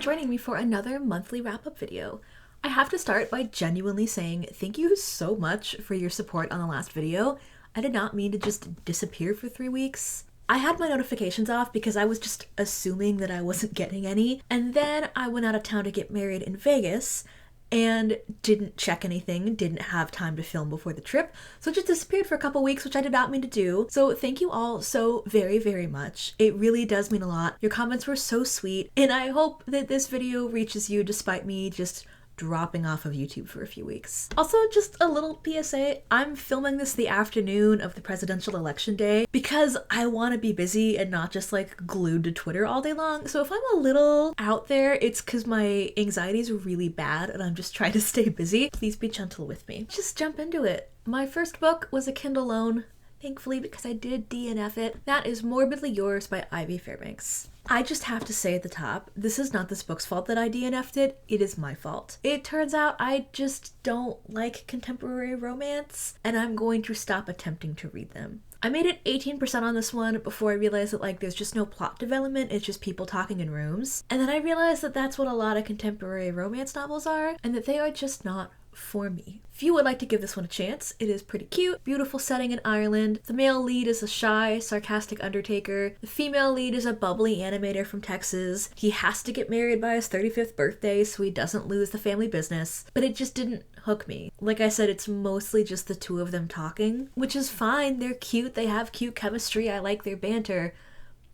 joining me for another monthly wrap-up video. I have to start by genuinely saying thank you so much for your support on the last video. I did not mean to just disappear for 3 weeks. I had my notifications off because I was just assuming that I wasn't getting any, and then I went out of town to get married in Vegas and didn't check anything, didn't have time to film before the trip, so it just disappeared for a couple weeks, which I did not mean to do. So thank you all so very, very much. It really does mean a lot. Your comments were so sweet, and I hope that this video reaches you despite me just dropping off of YouTube for a few weeks. Also, just a little PSA, I'm filming this the afternoon of the presidential election day because I want to be busy and not just like glued to Twitter all day long. So if I'm a little out there, it's because my anxiety is really bad and I'm just trying to stay busy. Please be gentle with me. Just jump into it. My first book was a Kindle loan, thankfully, because I did DNF it. That is Morbidly Yours by Ivy Fairbanks. I just have to say at the top, this is not this book's fault that I DNF'd it, it is my fault. It turns out I just don't like contemporary romance, and I'm going to stop attempting to read them. I made it 18% on this one before I realized that there's just no plot development, it's just people talking in rooms. And then I realized that that's what a lot of contemporary romance novels are, and that they are just not for me. If you would like to give this one a chance, it is pretty cute, beautiful setting in Ireland. The male lead is a shy, sarcastic undertaker. The female lead is a bubbly animator from Texas. He has to get married by his 35th birthday so he doesn't lose the family business, but it just didn't hook me. Like I said, it's mostly just the two of them talking, which is fine. They're cute, they have cute chemistry, I like their banter.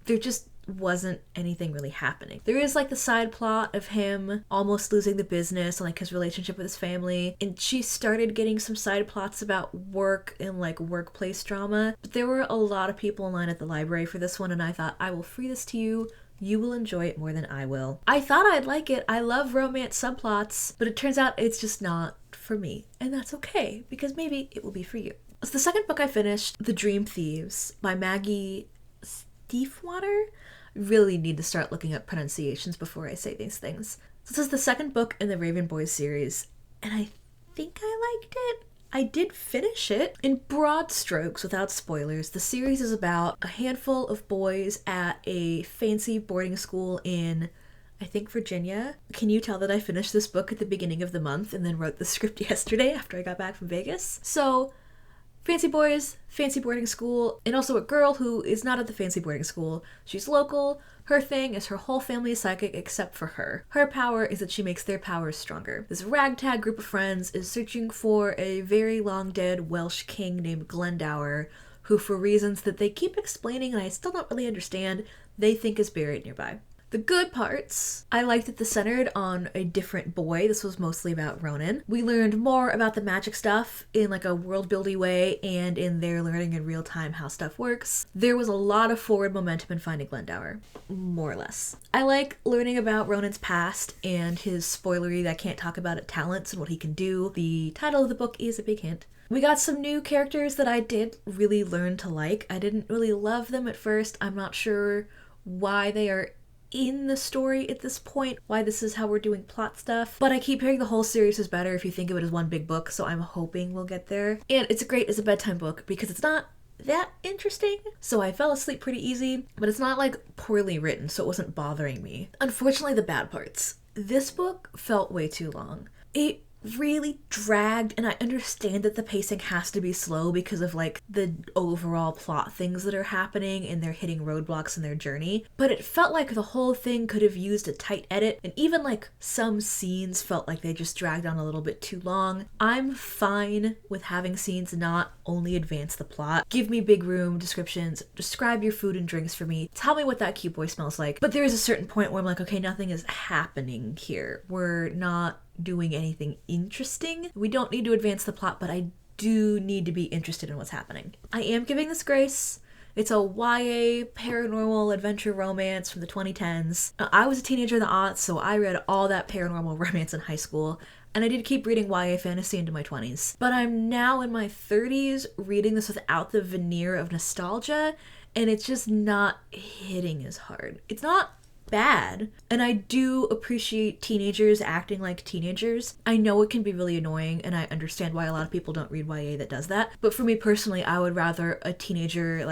There just wasn't anything really happening. There is the side plot of him almost losing the business and his relationship with his family, and she started getting some side plots about work and workplace drama, but there were a lot of people in line at the library for this one, and I thought, I will free this to you. You will enjoy it more than I will. I thought I'd like it. I love romance subplots, but it turns out it's just not for me, and that's okay, because maybe it will be for you. So the second book I finished, The Dream Thieves by Maggie Stiefvater. Really need to start looking up pronunciations before I say these things. This is the second book in the Raven Boys series, and I think I liked it. I did finish it. In broad strokes, without spoilers, the series is about a handful of boys at a fancy boarding school in, I think, Virginia. Can you tell that I finished this book at the beginning of the month and then wrote the script yesterday after I got back from Vegas? So, fancy boys, fancy boarding school, and also a girl who is not at the fancy boarding school. She's local. Her thing is her whole family is psychic except for her. Her power is that she makes their powers stronger. This ragtag group of friends is searching for a very long dead Welsh king named Glendower, who for reasons that they keep explaining and I still don't really understand, they think is buried nearby. The good parts, I liked that this centered on a different boy. This was mostly about Ronan. We learned more about the magic stuff in a world-building way and in their learning in real time how stuff works. There was a lot of forward momentum in finding Glendower, more or less. I like learning about Ronan's past and his spoilery that can't talk about it talents and what he can do. The title of the book is a big hint. We got some new characters that I did really learn to like. I didn't really love them at first. I'm not sure why they are in the story at this point, why this is how we're doing plot stuff, but I keep hearing the whole series is better if you think of it as one big book, so I'm hoping we'll get there. And it's great as a bedtime book because it's not that interesting, so I fell asleep pretty easy, but it's not poorly written, so it wasn't bothering me. Unfortunately, the bad parts. This book felt way too long. It really dragged, and I understand that the pacing has to be slow because of the overall plot things that are happening and they're hitting roadblocks in their journey, but it felt like the whole thing could have used a tight edit, and even some scenes felt like they just dragged on a little bit too long. I'm fine with having scenes not only advance the plot. Give me big room descriptions, describe your food and drinks for me, tell me what that cute boy smells like, but there is a certain point where I'm okay, nothing is happening here. We're not doing anything interesting. We don't need to advance the plot, but I do need to be interested in what's happening. I am giving this grace. It's a YA paranormal adventure romance from the 2010s. Now, I was a teenager in the aughts, so I read all that paranormal romance in high school, and I did keep reading YA fantasy into my 20s. But I'm now in my 30s reading this without the veneer of nostalgia, and it's just not hitting as hard. It's not bad, and I do appreciate teenagers acting like teenagers. I know it can be really annoying, and I understand why a lot of people don't read YA that does that, but for me personally, I would rather a teenager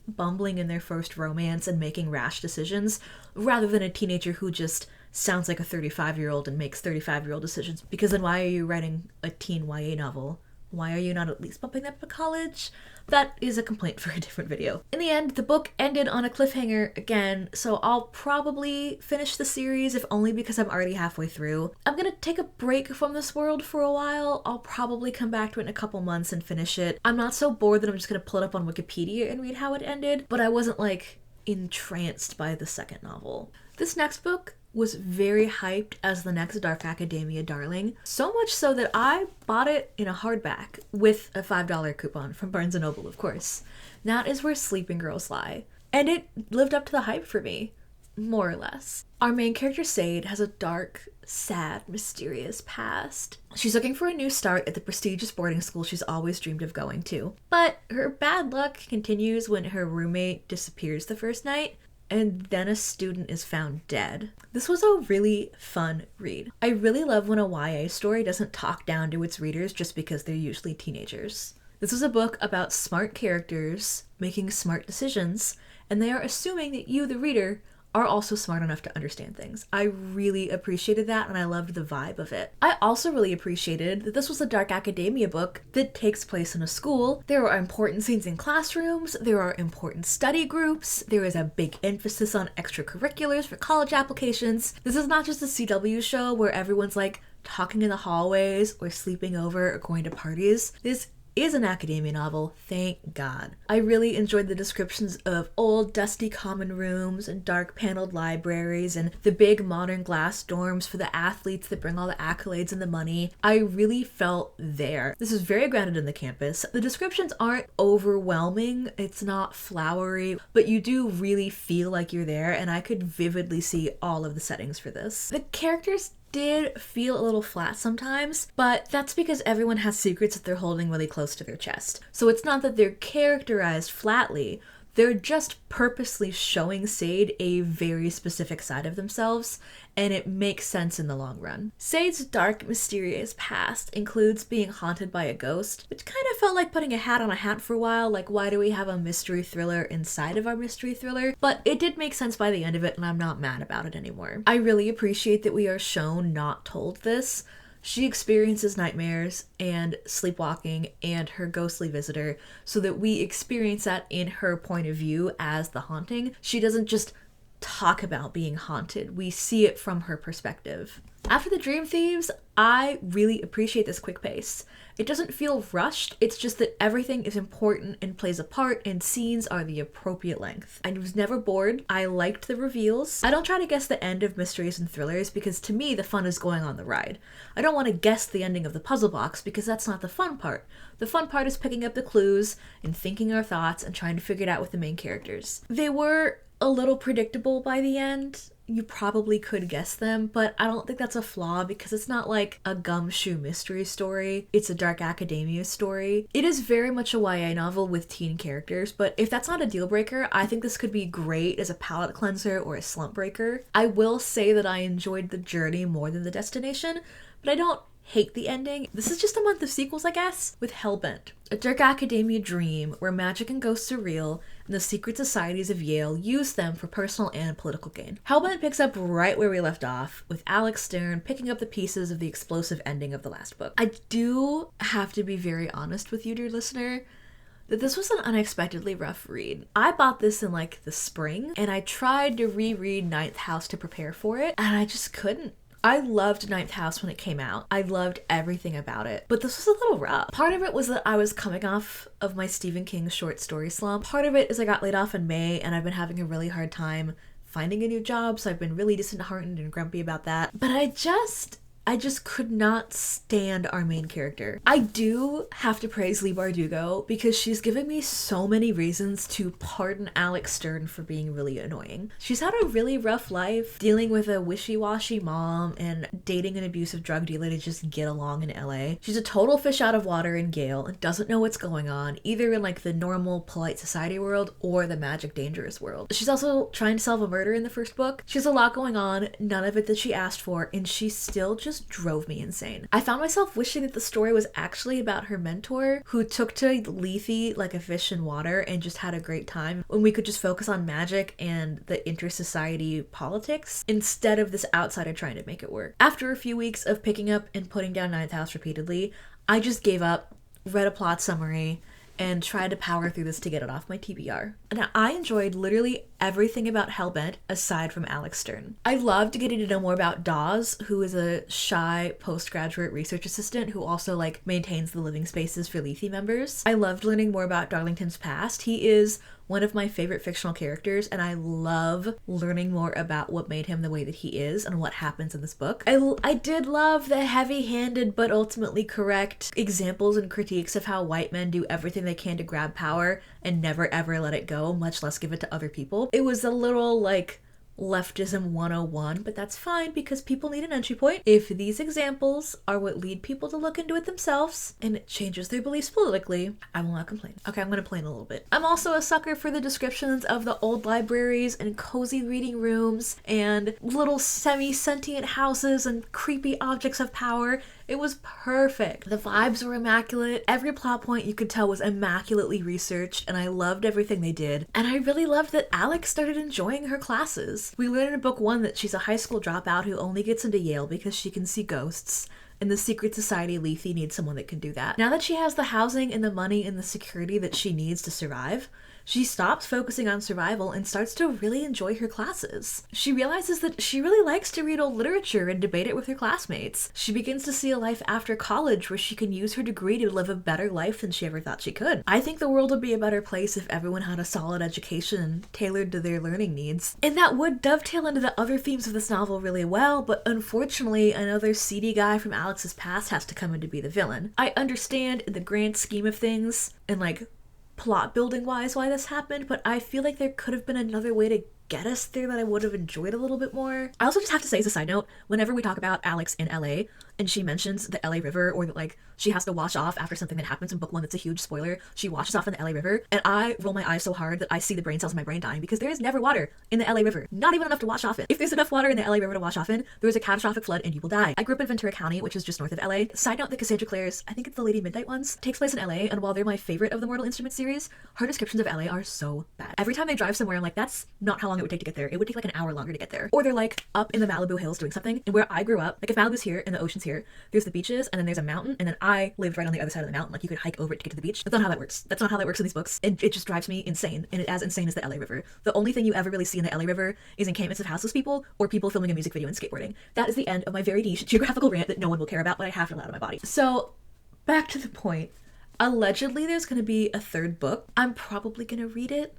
bumbling in their first romance and making rash decisions, rather than a teenager who just sounds like a 35-year-old and makes 35-year-old decisions. Because then why are you writing a teen YA novel? Why are you not at least bumping up to college? That is a complaint for a different video. In the end, the book ended on a cliffhanger again, so I'll probably finish the series, if only because I'm already halfway through. I'm gonna take a break from this world for a while. I'll probably come back to it in a couple months and finish it. I'm not so bored that I'm just gonna pull it up on Wikipedia and read how it ended, but I wasn't like entranced by the second novel. This next book was very hyped as the next Dark Academia darling, so much so that I bought it in a hardback with a $5 coupon from Barnes & Noble, of course. That is Where Sleeping Girls Lie, and it lived up to the hype for me, more or less. Our main character, Sade, has a dark, sad, mysterious past. She's looking for a new start at the prestigious boarding school she's always dreamed of going to, but her bad luck continues when her roommate disappears the first night, and then a student is found dead. This was a really fun read. I really love when a YA story doesn't talk down to its readers just because they're usually teenagers. This is a book about smart characters making smart decisions, and they are assuming that you, the reader, are also smart enough to understand things. I really appreciated that, and I loved the vibe of it. I also really appreciated that this was a Dark Academia book that takes place in a school. There are important scenes in classrooms, there are important study groups, there is a big emphasis on extracurriculars for college applications. This is not just a CW show where everyone's like talking in the hallways or sleeping over or going to parties. This is an academia novel, thank God. I really enjoyed the descriptions of old dusty common rooms and dark paneled libraries and the big modern glass dorms for the athletes that bring all the accolades and the money. I really felt there. This is very grounded in the campus. The descriptions aren't overwhelming, it's not flowery, but you do really feel like you're there, and I could vividly see all of the settings for this. The characters did feel a little flat sometimes, but that's because everyone has secrets that they're holding really close to their chest. So it's not that they're characterized flatly, they're just purposely showing Sade a very specific side of themselves, and it makes sense in the long run. Sade's dark, mysterious past includes being haunted by a ghost, which kind of felt like putting a hat on a hat for a while, like why do we have a mystery thriller inside of our mystery thriller? But it did make sense by the end of it, and I'm not mad about it anymore. I really appreciate that we are shown, not told this. She experiences nightmares and sleepwalking and her ghostly visitor so that we experience that in her point of view as the haunting. She doesn't just talk about being haunted. We see it from her perspective. After the Dream Thieves, I really appreciate this quick pace. It doesn't feel rushed, it's just that everything is important and plays a part and scenes are the appropriate length. I was never bored. I liked the reveals. I don't try to guess the end of mysteries and thrillers because to me the fun is going on the ride. I don't want to guess the ending of the puzzle box because that's not the fun part. The fun part is picking up the clues and thinking our thoughts and trying to figure it out with the main characters. They were a little predictable by the end. You probably could guess them, but I don't think that's a flaw because it's not like a gumshoe mystery story. It's a Dark Academia story. It is very much a YA novel with teen characters, but if that's not a deal breaker, I think this could be great as a palate cleanser or a slump breaker. I will say that I enjoyed the journey more than the destination, but I don't hate the ending. This is just a month of sequels, I guess, with Hellbent, a Dark Academia dream where magic and ghosts are real and the secret societies of Yale use them for personal and political gain. Hellbent picks up right where we left off, with Alex Stern picking up the pieces of the explosive ending of the last book. I do have to be very honest with you, dear listener, that this was an unexpectedly rough read. I bought this in like the spring, and I tried to reread Ninth House to prepare for it, and I just couldn't. I loved Ninth House when it came out. I loved everything about it, but this was a little rough. Part of it was that I was coming off of my Stephen King short story slump. Part of it is I got laid off in May and I've been having a really hard time finding a new job, so I've been really disheartened and grumpy about that. But I just could not stand our main character. I do have to praise Leigh Bardugo because she's given me so many reasons to pardon Alex Stern for being really annoying. She's had a really rough life dealing with a wishy-washy mom and dating an abusive drug dealer to just get along in LA. She's a total fish out of water in Gale and doesn't know what's going on, either in like the normal polite society world or the magic dangerous world. She's also trying to solve a murder in the first book. She has a lot going on, none of it that she asked for, and she still just just drove me insane. I found myself wishing that the story was actually about her mentor, who took to Lethe like a fish in water and just had a great time, when we could just focus on magic and the inter-society politics instead of this outsider trying to make it work. After a few weeks of picking up and putting down Ninth House repeatedly, I just gave up, read a plot summary, and tried to power through this to get it off my TBR. And I enjoyed literally everything about Hellbent aside from Alex Stern. I loved getting to know more about Dawes, who is a shy postgraduate research assistant who also like maintains the living spaces for Lethe members. I loved learning more about Darlington's past. He is one of my favorite fictional characters, and I love learning more about what made him the way that he is and what happens in this book. I did love the heavy-handed but ultimately correct examples and critiques of how white men do everything they can to grab power and never ever let it go, much less give it to other people. It was a little like leftism 101, but that's fine because people need an entry point. If these examples are what lead people to look into it themselves and it changes their beliefs politically, I will not complain. Okay, I'm gonna complain a little bit. I'm also a sucker for the descriptions of the old libraries and cozy reading rooms and little semi-sentient houses and creepy objects of power. It was perfect. The vibes were immaculate. Every plot point you could tell was immaculately researched, and I loved everything they did. And I really loved that Alex started enjoying her classes. We learned in book 1 that she's a high school dropout who only gets into Yale because she can see ghosts. In the secret society, Lethe needs someone that can do that. Now that she has the housing and the money and the security that she needs to survive, she stops focusing on survival and starts to really enjoy her classes. She realizes that she really likes to read old literature and debate it with her classmates. She begins to see a life after college where she can use her degree to live a better life than she ever thought she could. I think the world would be a better place if everyone had a solid education tailored to their learning needs. And that would dovetail into the other themes of this novel really well, but unfortunately another seedy guy from Alex's past has to come in to be the villain. I understand in the grand scheme of things, and like plot building wise why this happened, but I feel like there could have been another way to get us there that I would have enjoyed a little bit more. I also just have to say as a side note, whenever we talk about Alex in LA and she mentions the LA River, or that like she has to wash off after something that happens in book 1 that's a huge spoiler, she washes off in the LA River, and I roll my eyes so hard that I see the brain cells in my brain dying because there is never water in the LA River. Not even enough to wash off in. If there's enough water in the LA River to wash off in, there is a catastrophic flood and you will die. I grew up in Ventura County, which is just north of LA. Side note, the Cassandra Clare's, I think it's the Lady Midnight ones, takes place in LA, and while they're my favorite of the Mortal Instruments series, her descriptions of LA are so bad. Every time they drive somewhere, I'm like, that's not how long it would take to get there. It would take like an hour longer to get there. Or they're like up in the Malibu hills doing something, and where I grew up, like if Malibu's here and the ocean's here, there's the beaches and then there's a mountain, and then I lived right on the other side of the mountain. Like you could hike over it to get to the beach. That's not how that works. That's not how that works in these books. And it just drives me insane. And it's as insane as the LA River. The only thing you ever really see in the LA River is encampments of houseless people or people filming a music video and skateboarding. That is the end of my very niche geographical rant that no one will care about, but I have to let out of my body. So back to the point. Allegedly, there's going to be a third book. I'm probably going to read it.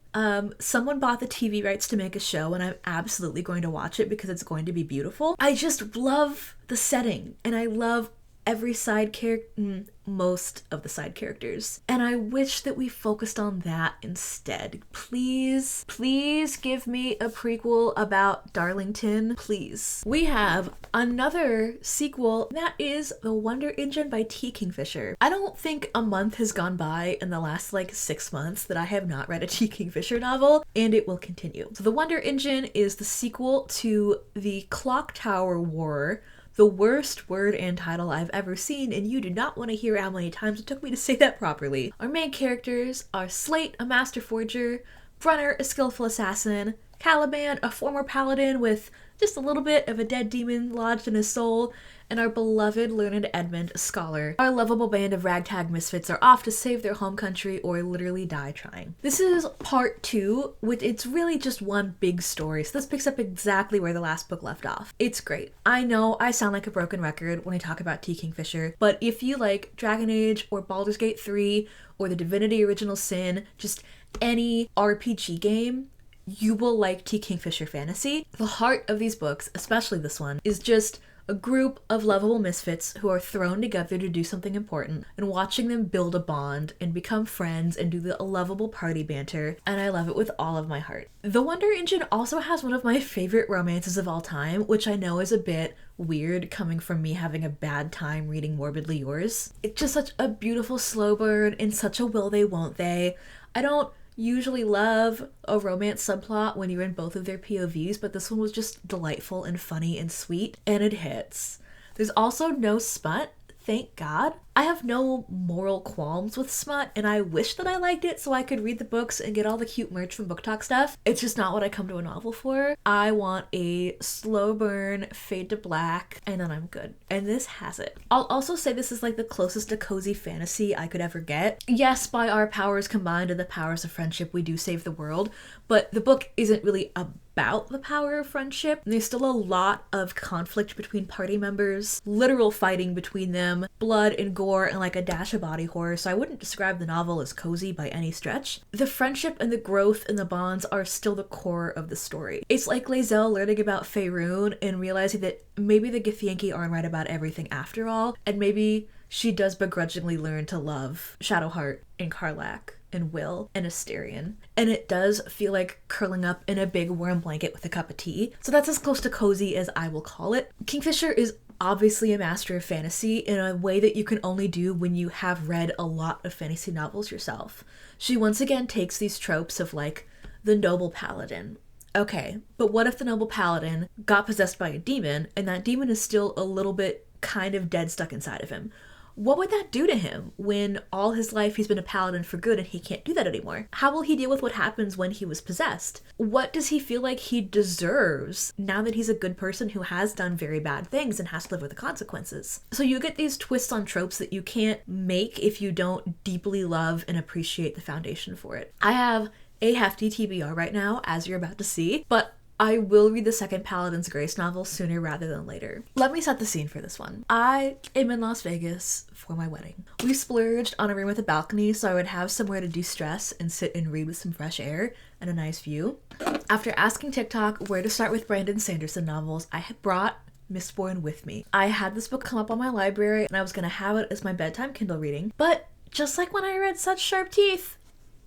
Someone bought the TV rights to make a show, and I'm absolutely going to watch it because it's going to be beautiful. I just love the setting, and I love every side character, most of the side characters. And I wish that we focused on that instead. Please, please give me a prequel about Darlington, please. We have another sequel, that is The Wonder Engine by T. Kingfisher. I don't think a month has gone by in the last like 6 months that I have not read a T. Kingfisher novel, and it will continue. So The Wonder Engine is the sequel to the Clock Tower War, the worst word and title I've ever seen, and you do not want to hear how many times it took me to say that properly. Our main characters are Slate, a master forger, Brunner, a skillful assassin, Caliban, a former paladin with just a little bit of a dead demon lodged in his soul, and our beloved learned Edmund, a scholar. Our lovable band of ragtag misfits are off to save their home country or literally die trying. This is part 2, with it's really just one big story, so this picks up exactly where the last book left off. It's great. I know I sound like a broken record when I talk about T. Kingfisher, but if you like Dragon Age or Baldur's Gate 3 or the Divinity Original Sin, just any RPG game, you will like T. Kingfisher fantasy. The heart of these books, especially this one, is just a group of lovable misfits who are thrown together to do something important, and watching them build a bond and become friends and do the lovable party banter, and I love it with all of my heart. The Wonder Engine also has one of my favorite romances of all time, which I know is a bit weird coming from me having a bad time reading Morbidly Yours. It's just such a beautiful slow burn and such a will they won't they. I don't usually love a romance subplot when you're in both of their POVs, but this one was just delightful and funny and sweet, and it hits. There's also no smut. Thank God. I have no moral qualms with smut, and I wish that I liked it so I could read the books and get all the cute merch from Book Talk stuff. It's just not what I come to a novel for. I want a slow burn, fade to black, and then I'm good. And this has it. I'll also say this is like the closest to cozy fantasy I could ever get. Yes, by our powers combined and the powers of friendship, we do save the world, but the book isn't really about the power of friendship. There's still a lot of conflict between party members, literal fighting between them, blood and gore, and like a dash of body horror, so I wouldn't describe the novel as cozy by any stretch. The friendship and the growth and the bonds are still the core of the story. It's like Lae'zel learning about Faerûn and realizing that maybe the Githyanki aren't right about everything after all, and maybe she does begrudgingly learn to love Shadowheart and Karlach and Will and Asterion. And it does feel like curling up in a big warm blanket with a cup of tea. So that's as close to cozy as I will call it. Kingfisher is obviously a master of fantasy in a way that you can only do when you have read a lot of fantasy novels yourself. She once again takes these tropes of like the noble paladin. Okay, but what if the noble paladin got possessed by a demon and that demon is still a little bit kind of dead stuck inside of him? What would that do to him when all his life he's been a paladin for good and he can't do that anymore? How will he deal with what happens when he was possessed? What does he feel like he deserves now that he's a good person who has done very bad things and has to live with the consequences? So you get these twists on tropes that you can't make if you don't deeply love and appreciate the foundation for it. I have a hefty TBR right now, as you're about to see, but I will read the second Paladin's Grace novel sooner rather than later. Let me set the scene for this one. I am in Las Vegas for my wedding. We splurged on a room with a balcony so I would have somewhere to de-stress and sit and read with some fresh air and a nice view. After asking TikTok where to start with Brandon Sanderson novels, I had brought Mistborn with me. I had this book come up on my library and I was going to have it as my bedtime Kindle reading, but just like when I read Such Sharp Teeth,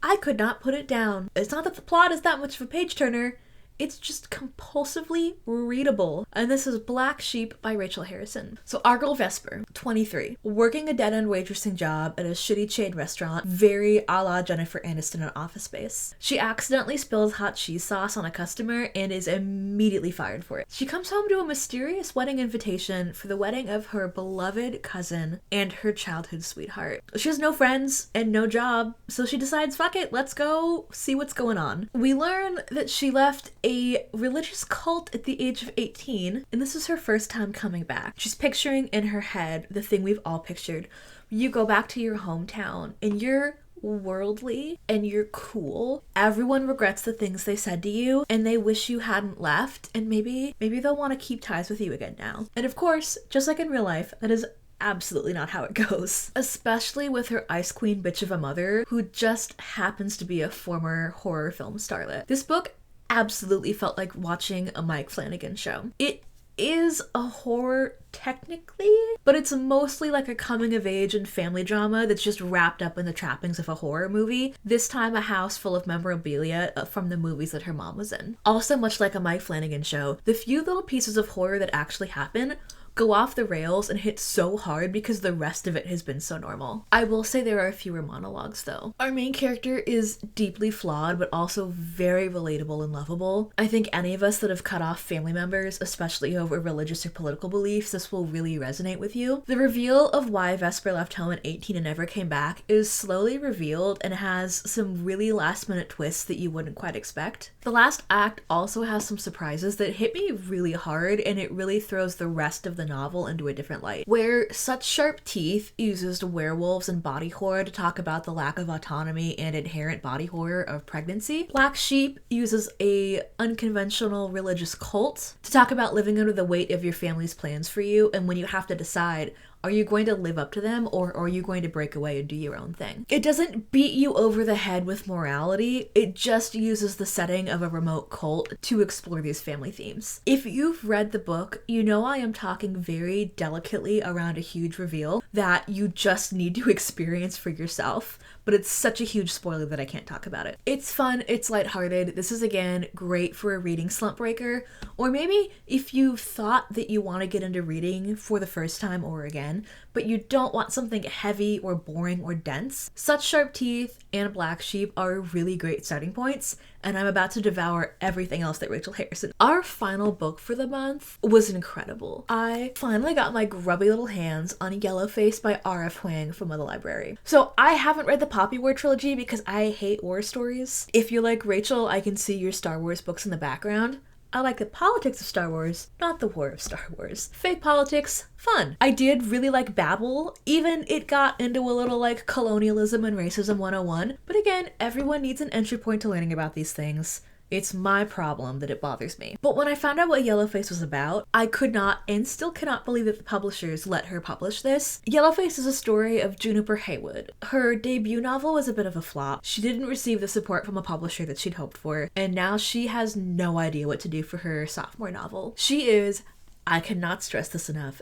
I could not put it down. It's not that the plot is that much of a page-turner, it's just compulsively readable. And this is Black Sheep by Rachel Harrison. So our girl Vesper, 23, working a dead-end waitressing job at a shitty chain restaurant, very a la Jennifer Aniston in Office Space. She accidentally spills hot cheese sauce on a customer and is immediately fired for it. She comes home to a mysterious wedding invitation for the wedding of her beloved cousin and her childhood sweetheart. She has no friends and no job, so she decides, fuck it, let's go see what's going on. We learn that she left a religious cult at the age of 18, and this is her first time coming back. She's picturing in her head the thing we've all pictured. You go back to your hometown and you're worldly and you're cool. Everyone regrets the things they said to you and they wish you hadn't left, and maybe they'll want to keep ties with you again now. And of course, just like in real life, that is absolutely not how it goes. Especially with her ice queen bitch of a mother who just happens to be a former horror film starlet. This book absolutely felt like watching a Mike Flanagan show. It is a horror technically, but it's mostly like a coming of age and family drama that's just wrapped up in the trappings of a horror movie. This time a house full of memorabilia from the movies that her mom was in. Also much like a Mike Flanagan show, the few little pieces of horror that actually happen go off the rails and hit so hard because the rest of it has been so normal. I will say there are fewer monologues though. Our main character is deeply flawed but also very relatable and lovable. I think any of us that have cut off family members, especially over religious or political beliefs, this will really resonate with you. The reveal of why Vesper left home at 18 and never came back is slowly revealed and has some really last minute twists that you wouldn't quite expect. The last act also has some surprises that hit me really hard, and it really throws the rest of the novel into a different light. Where Such Sharp Teeth uses werewolves and body horror to talk about the lack of autonomy and inherent body horror of pregnancy, Black Sheep uses a unconventional religious cult to talk about living under the weight of your family's plans for you, and when you have to decide, are you going to live up to them or are you going to break away and do your own thing? It doesn't beat you over the head with morality, it just uses the setting of a remote cult to explore these family themes. If you've read the book, you know I am talking very delicately around a huge reveal that you just need to experience for yourself, but it's such a huge spoiler that I can't talk about it. It's fun, it's lighthearted. This is again great for a reading slump breaker, or maybe if you thought that you want to get into reading for the first time or again, again, but you don't want something heavy or boring or dense. Such Sharp Teeth and Black Sheep are really great starting points, and I'm about to devour everything else that Rachel Harrison. Our final book for the month was incredible. I finally got my grubby little hands on Yellowface by RF Huang from the library. So I haven't read the Poppy War trilogy because I hate war stories. If you're like Rachel, I can see your Star Wars books in the background. I like the politics of Star Wars, not the war of Star Wars. Fake politics, fun. I did really like Babel, even it got into a little like colonialism and racism 101. But again, everyone needs an entry point to learning about these things. It's my problem that it bothers me. But when I found out what Yellowface was about, I could not and still cannot believe that the publishers let her publish this. Yellowface is a story of Juniper Haywood. Her debut novel was a bit of a flop. She didn't receive the support from a publisher that she'd hoped for, and now she has no idea what to do for her sophomore novel. She is, I cannot stress this enough,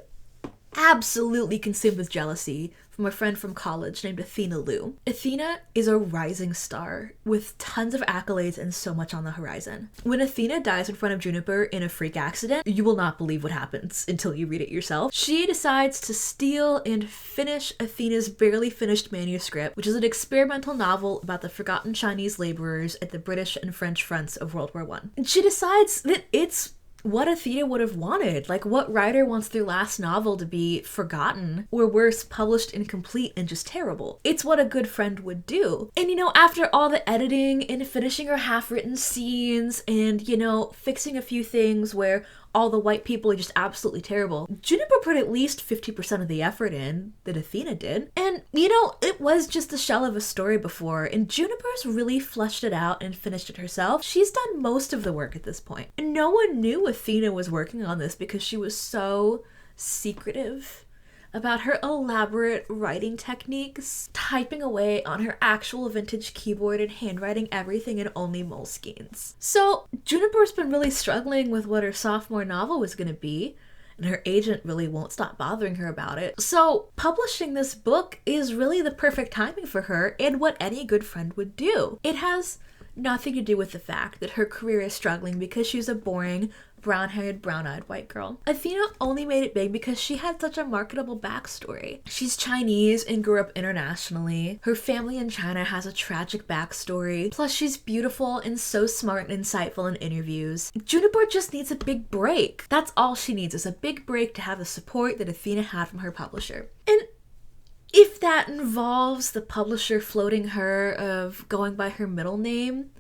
absolutely consumed with jealousy from a friend from college named Athena Liu. Athena is a rising star with tons of accolades and so much on the horizon. When Athena dies in front of Juniper in a freak accident, you will not believe what happens until you read it yourself. She decides to steal and finish Athena's barely finished manuscript, which is an experimental novel about the forgotten Chinese laborers at the British and French fronts of World War I. And she decides that it's what Athena would have wanted. Like, what writer wants their last novel to be forgotten, or worse, published incomplete and just terrible? It's what a good friend would do. And after all the editing and finishing her half-written scenes and, fixing a few things where all the white people are just absolutely terrible, Juniper put at least 50% of the effort in that Athena did. And, it was just the shell of a story before, and Juniper's really fleshed it out and finished it herself. She's done most of the work at this point. And no one knew Athena was working on this because she was so secretive about her elaborate writing techniques, typing away on her actual vintage keyboard and handwriting everything in only Moleskines. So Juniper's been really struggling with what her sophomore novel was going to be, and her agent really won't stop bothering her about it. So publishing this book is really the perfect timing for her and what any good friend would do. It has nothing to do with the fact that her career is struggling because she's a boring, brown-haired, brown-eyed white girl. Athena only made it big because she had such a marketable backstory. She's Chinese and grew up internationally. Her family in China has a tragic backstory. Plus, she's beautiful and so smart and insightful in interviews. Juniper just needs a big break. That's all she needs, is a big break to have the support that Athena had from her publisher. And if that involves the publisher floating her of going by her middle name,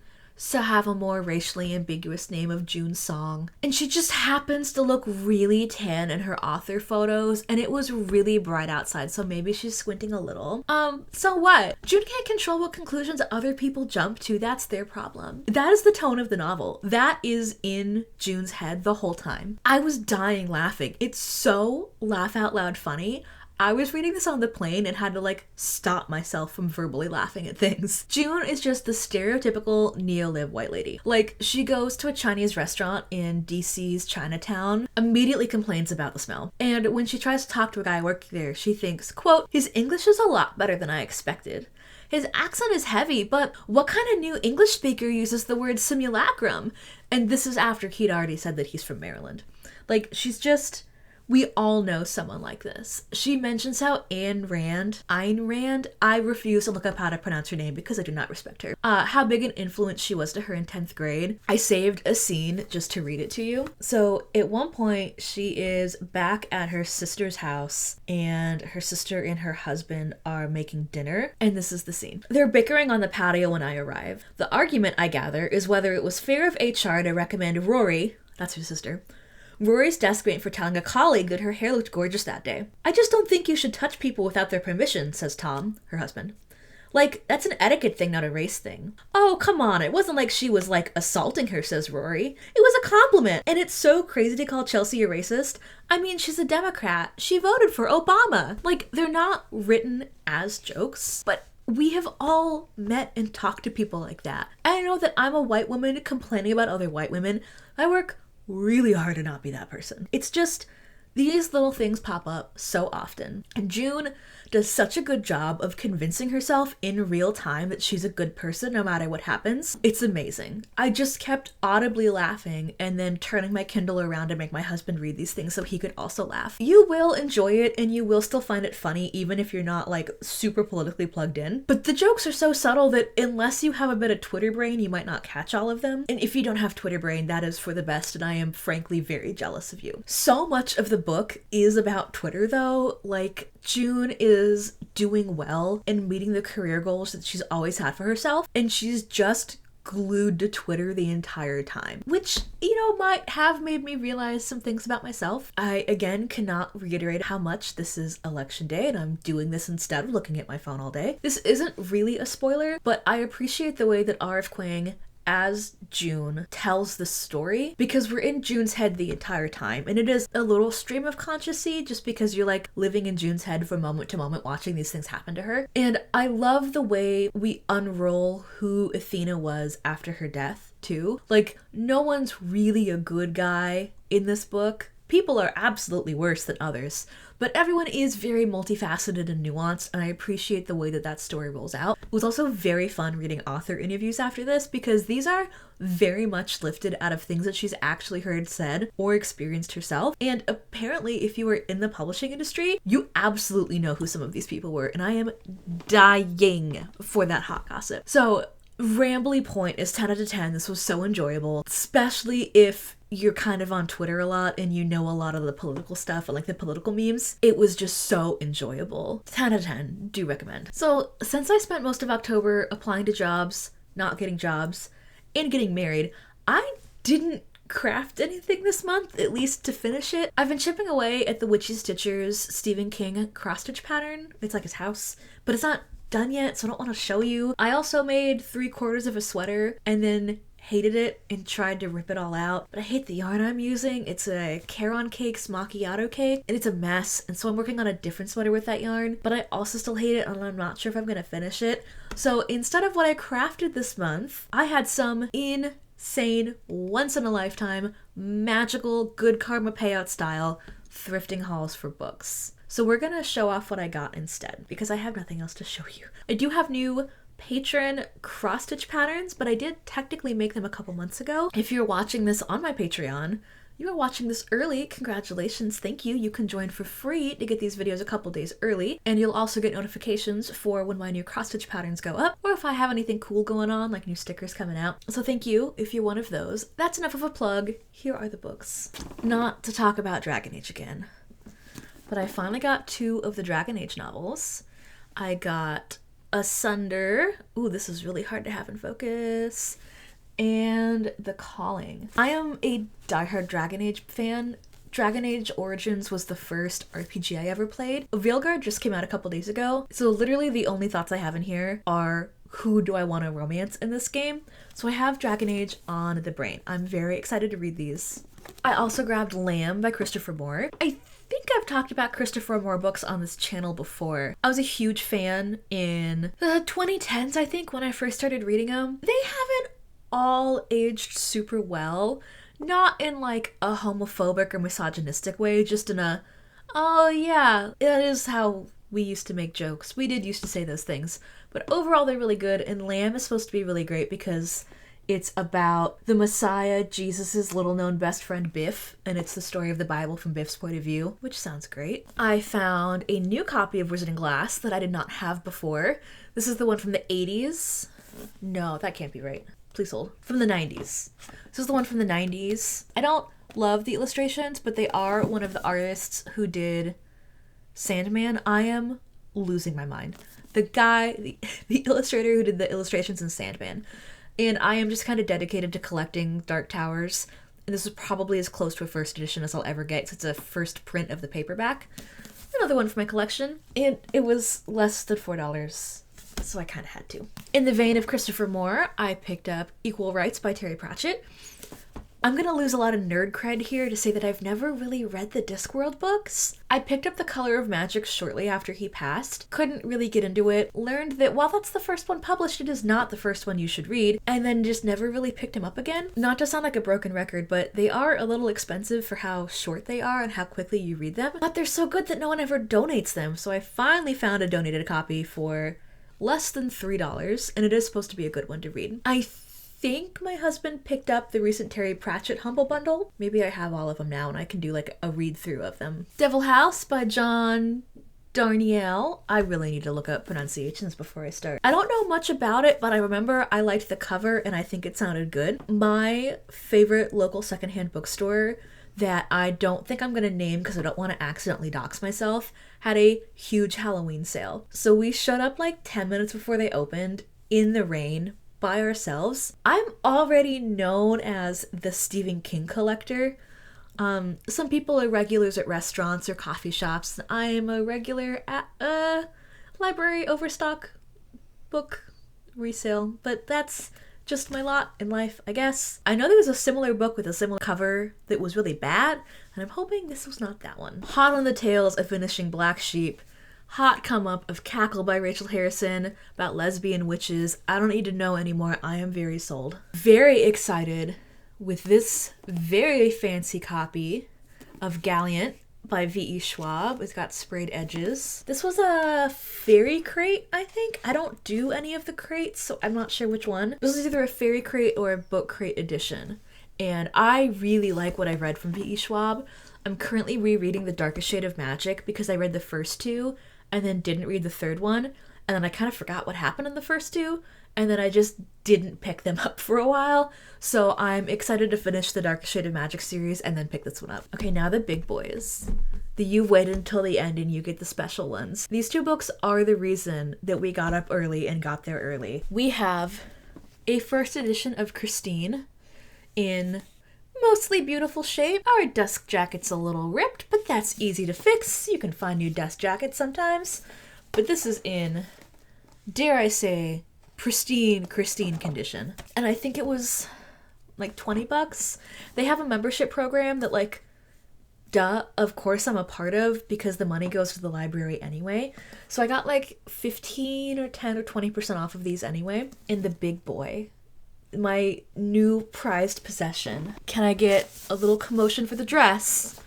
so have a more racially ambiguous name of June Song. And she just happens to look really tan in her author photos, and it was really bright outside, so maybe she's squinting a little. So what? June can't control what conclusions other people jump to. That's their problem. That is the tone of the novel. That is in June's head the whole time. I was dying laughing. It's so laugh out loud funny. I was reading this on the plane and had to stop myself from verbally laughing at things. June is just the stereotypical neo-lib white lady. She goes to a Chinese restaurant in DC's Chinatown, immediately complains about the smell. And when she tries to talk to a guy working there, she thinks, quote, "His English is a lot better than I expected. His accent is heavy, but what kind of new English speaker uses the word simulacrum?" And this is after he'd already said that he's from Maryland. She's just... We all know someone like this. She mentions how Ayn Rand, I refuse to look up how to pronounce her name because I do not respect her, how big an influence she was to her in 10th grade. I saved a scene just to read it to you. So at one point, she is back at her sister's house, and her sister and her husband are making dinner, and this is the scene. They're bickering on the patio when I arrive. The argument, I gather, is whether it was fair of HR to recommend Rory, that's her sister, Rory's deskmate, for telling a colleague that her hair looked gorgeous that day. "I just don't think you should touch people without their permission," says Tom, her husband. That's an etiquette thing, not a race thing. "Oh, come on, it wasn't like she was, assaulting her," says Rory. "It was a compliment, and it's so crazy to call Chelsea a racist. I mean, she's a Democrat. She voted for Obama." They're not written as jokes, but we have all met and talked to people like that. I know that I'm a white woman complaining about other white women. I work really hard to not be that person. It's just These little things pop up so often. And June does such a good job of convincing herself in real time that she's a good person no matter what happens. It's amazing. I just kept audibly laughing and then turning my Kindle around to make my husband read these things so he could also laugh. You will enjoy it and you will still find it funny even if you're not like super politically plugged in. But the jokes are so subtle that unless you have a bit of Twitter brain, you might not catch all of them. And if you don't have Twitter brain, that is for the best, and I am frankly very jealous of you. So much of the book is about Twitter though. Like, June is doing well and meeting the career goals that she's always had for herself, and she's just glued to Twitter the entire time, which, you know, might have made me realize some things about myself. I, again, cannot reiterate how much this is election day and I'm doing this instead of looking at my phone all day. This isn't really a spoiler, but I appreciate the way that RF Huang as June tells the story, because we're in June's head the entire time, and it is a little stream of consciousness just because you're like living in June's head from moment to moment watching these things happen to her. And I love the way we unroll who Athena was after her death too. Like, no one's really a good guy in this book. People are absolutely worse than others, but everyone is very multifaceted and nuanced, and I appreciate the way that that story rolls out. It was also very fun reading author interviews after this, because these are very much lifted out of things that she's actually heard said or experienced herself. And apparently, if you were in the publishing industry, you absolutely know who some of these people were, and I am dying for that hot gossip. So, rambly point is 10 out of 10. This was so enjoyable, especially if you're kind of on Twitter a lot and you know a lot of the political stuff and like the political memes. It was just so enjoyable. 10 out of 10, do recommend. So since I spent most of October applying to jobs, not getting jobs, and getting married, I didn't craft anything this month, at least to finish it. I've been chipping away at the Witchy Stitcher's Stephen King cross-stitch pattern. It's like his house, but it's not done yet, so I don't want to show you. I also made 3/4 of a sweater and then hated it and tried to rip it all out, but I hate the yarn I'm using. It's a Caron Cakes macchiato cake, and it's a mess, and so I'm working on a different sweater with that yarn, but I also still hate it, and I'm not sure if I'm gonna finish it. So instead of what I crafted this month, I had some insane, once-in-a-lifetime, magical, good karma payout style thrifting hauls for books. So we're gonna show off what I got instead, because I have nothing else to show you. I do have new patron cross-stitch patterns, but I did technically make them a couple months ago. If you're watching this on my Patreon, you are watching this early. Congratulations, thank you. You can join for free to get these videos a couple days early, and you'll also get notifications for when my new cross-stitch patterns go up, or if I have anything cool going on, like new stickers coming out. So thank you if you're one of those. That's enough of a plug. Here are the books. Not to talk about Dragon Age again, but I finally got 2 of the Dragon Age novels. I got Asunder. Ooh, this is really hard to have in focus. And The Calling. I am a diehard Dragon Age fan. Dragon Age Origins was the first RPG I ever played. Veilguard just came out a couple days ago, so literally the only thoughts I have in here are who do I want to romance in this game? So I have Dragon Age on the brain. I'm very excited to read these. I also grabbed Lamb by Christopher Moore. I think I've talked about Christopher Moore books on this channel before. I was a huge fan in the 2010s, I think, when I first started reading them. They haven't all aged super well. Not in like a homophobic or misogynistic way, just in a, oh yeah, that is how we used to make jokes. We did used to say those things. But overall they're really good, and Lamb is supposed to be really great because it's about the Messiah, Jesus' little-known best friend Biff, and it's the story of the Bible from Biff's point of view, which sounds great. I found a new copy of Wizard and Glass that I did not have before. This is the one from the 80s. No, that can't be right. Please hold. From the 90s. This is the one from the 90s. I don't love the illustrations, but they are one of the artists who did Sandman. I am losing my mind. The guy, the illustrator who did the illustrations in Sandman. And I am just kind of dedicated to collecting Dark Towers. And this is probably as close to a first edition as I'll ever get, because it's a first print of the paperback. Another one for my collection. And it was less than $4, so I kind of had to. In the vein of Christopher Moore, I picked up Equal Rights by Terry Pratchett. I'm gonna lose a lot of nerd cred here to say that I've never really read the Discworld books. I picked up The Color of Magic shortly after he passed, couldn't really get into it, learned that while that's the first one published, it is not the first one you should read, and then just never really picked him up again. Not to sound like a broken record, but they are a little expensive for how short they are and how quickly you read them, but they're so good that no one ever donates them, so I finally found a donated copy for less than $3, and it is supposed to be a good one to read. I think my husband picked up the recent Terry Pratchett Humble Bundle. Maybe I have all of them now and I can do like a read through of them. Devil House by John Darnielle. I really need to look up pronunciations before I start. I don't know much about it, but I remember I liked the cover and I think it sounded good. My favorite local secondhand bookstore that I don't think I'm gonna name because I don't want to accidentally dox myself, had a huge Halloween sale. So we showed up like 10 minutes before they opened in the rain by ourselves. I'm already known as the Stephen King collector. Some people are regulars at restaurants or coffee shops. I am a regular at a library overstock book resale, but that's just my lot in life, I guess. I know there was a similar book with a similar cover that was really bad, and I'm hoping this was not that one. Hot on the tails of finishing Black Sheep. Hot come up of Cackle by Rachel Harrison about lesbian witches. I don't need to know anymore. I am very sold. Very excited with this very fancy copy of Gallant by V.E. Schwab. It's got sprayed edges. This was a fairy crate, I think. I don't do any of the crates, so I'm not sure which one. This is either a fairy crate or a book crate edition. And I really like what I read from V.E. Schwab. I'm currently rereading The Darkest Shade of Magic because I read the first two and then didn't read the third one. And then I kind of forgot what happened in the first two. And then I just didn't pick them up for a while. So I'm excited to finish the Darkest Shade of Magic series and then pick this one up. Okay, now the big boys. The You've Waited Until the End and You Get the Special Ones. These two books are the reason that we got up early and got there early. We have a first edition of Christine in mostly beautiful shape. Our desk jacket's a little ripped, but that's easy to fix. You can find new desk jackets sometimes. But this is in, dare I say, pristine Christine condition. And I think it was like $20. They have a membership program that, like, duh, of course I'm a part of because the money goes to the library anyway. So I got like 15 or 10 or 20% off of these anyway. In the big boy, my new prized possession. Can I get a little commotion for the dress?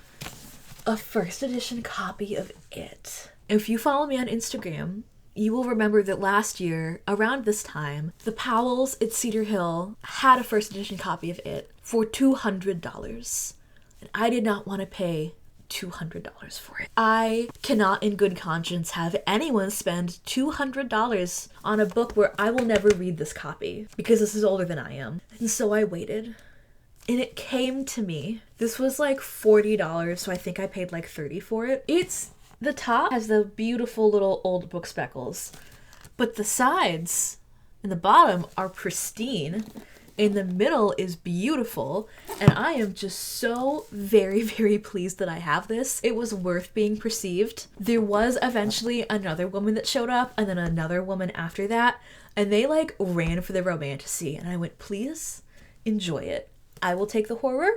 A first edition copy of It. If you follow me on Instagram, you will remember that last year, around this time, the Powells at Cedar Hill had a first edition copy of It for $200. And I did not want to pay $200 for it. I cannot in good conscience have anyone spend $200 on a book where I will never read this copy because this is older than I am. And so I waited. And it came to me. This was like $40, so I think I paid like $30 for it. The top has the beautiful little old book speckles, but the sides and the bottom are pristine. In the middle is beautiful, and I am just so very, very pleased that I have this. It was worth being perceived. There was eventually another woman that showed up, and then another woman after that, and they like ran for the romantasy, and I went, please enjoy it. I will take the horror.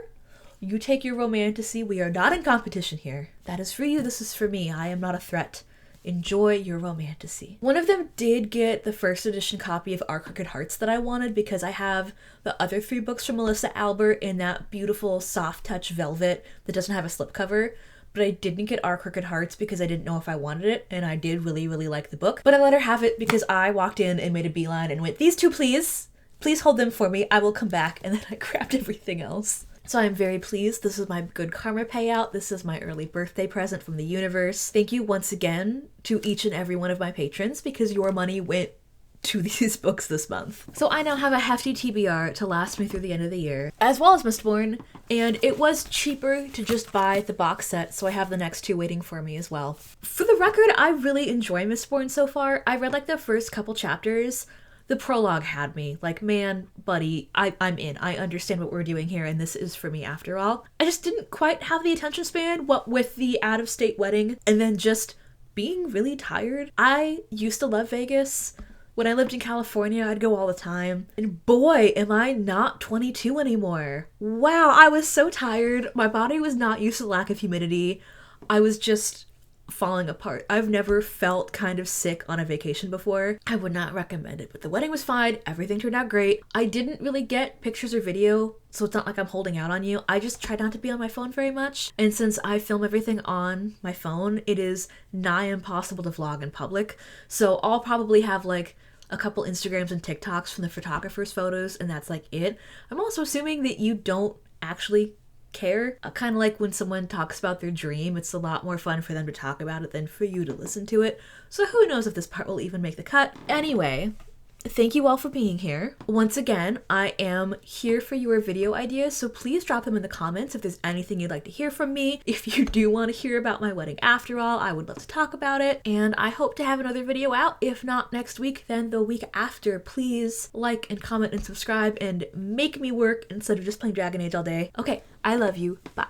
You take your romantasy. We are not in competition here. That is for you. This is for me. I am not a threat. Enjoy your romantasy. One of them did get the first edition copy of Our Crooked Hearts that I wanted because I have the other 3 books from Melissa Albert in that beautiful soft touch velvet that doesn't have a slipcover. But I didn't get Our Crooked Hearts because I didn't know if I wanted it, and I did really, really like the book. But I let her have it because I walked in and made a beeline and went, these two please. Please hold them for me. I will come back. And then I grabbed everything else. So I'm very pleased. This is my good karma payout. This is my early birthday present from the universe. Thank you once again to each and every one of my patrons because your money went to these books this month. So I now have a hefty TBR to last me through the end of the year, as well as Mistborn, and it was cheaper to just buy the box set, so I have the next 2 waiting for me as well. For the record, I really enjoy Mistborn so far. I read like the first couple chapters. The prologue had me. Like, man, buddy, I'm in. I understand what we're doing here, and this is for me after all. I just didn't quite have the attention span, what with the out-of-state wedding, and then just being really tired. I used to love Vegas. When I lived in California, I'd go all the time. And boy, am I not 22 anymore. Wow, I was so tired. My body was not used to the lack of humidity. I was just falling apart. I've never felt kind of sick on a vacation before. I would not recommend it, but the wedding was fine. Everything turned out great. I didn't really get pictures or video, so it's not like I'm holding out on you. I just tried not to be on my phone very much. And since I film everything on my phone, it is nigh impossible to vlog in public. So I'll probably have like a couple Instagrams and TikToks from the photographer's photos, and that's like it. I'm also assuming that you don't actually care. Kind of like when someone talks about their dream, it's a lot more fun for them to talk about it than for you to listen to it. So who knows if this part will even make the cut. Anyway, thank you all for being here. Once again, I am here for your video ideas, so please drop them in the comments if there's anything you'd like to hear from me. If you do want to hear about my wedding after all, I would love to talk about it. And I hope to have another video out, if not next week, then the week after. Please like and comment and subscribe and make me work instead of just playing Dragon Age all day. Okay, I love you. Bye.